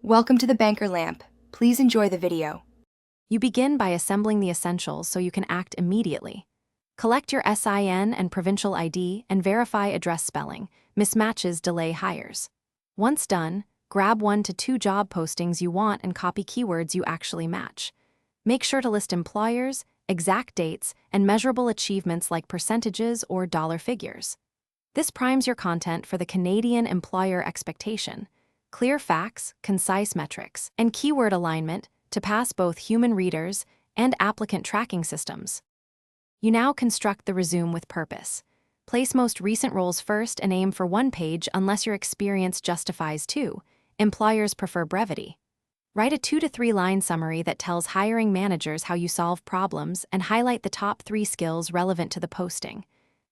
Welcome to the Banker Lamp. Please enjoy the video. You begin by assembling the essentials so you can act immediately. Collect your SIN and provincial ID and verify address spelling. Mismatches delay hires. Once done, grab 1 to 2 job postings you want and copy keywords you actually match. Make sure to list employers, exact dates, and measurable achievements like percentages or dollar figures. This primes your content for the Canadian employer expectation. Clear facts, concise metrics, and keyword alignment to pass both human readers and applicant tracking systems. You now construct the resume with purpose. Place most recent roles first and aim for 1 page unless your experience justifies 2. Employers prefer brevity. Write a 2 to 3 line summary that tells hiring managers how you solve problems and highlight the top 3 skills relevant to the posting.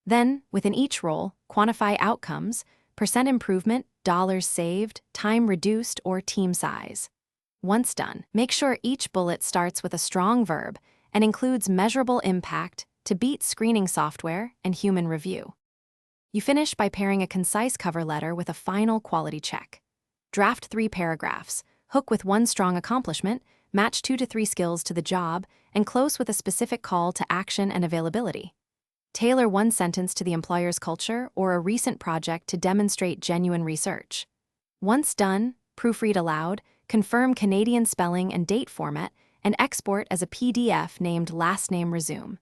Then, within each role, quantify outcomes, percent improvement, dollars saved, time reduced, or team size. Once done, make sure each bullet starts with a strong verb and includes measurable impact to beat screening software and human review. You finish by pairing a concise cover letter with a final quality check. Draft 3 paragraphs, hook with 1 strong accomplishment, match 2 to 3 skills to the job, and close with a specific call to action and availability. Tailor 1 sentence to the employer's culture or a recent project to demonstrate genuine research. Once done, proofread aloud, confirm Canadian spelling and date format, and export as a PDF named Last Name Resume.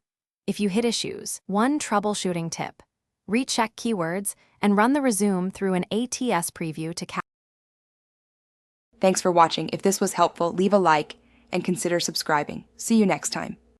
If you hit issues, 1 troubleshooting tip: recheck keywords and run the resume through an ATS preview to Thanks for watching. If this was helpful, leave a like and consider subscribing. See you next time.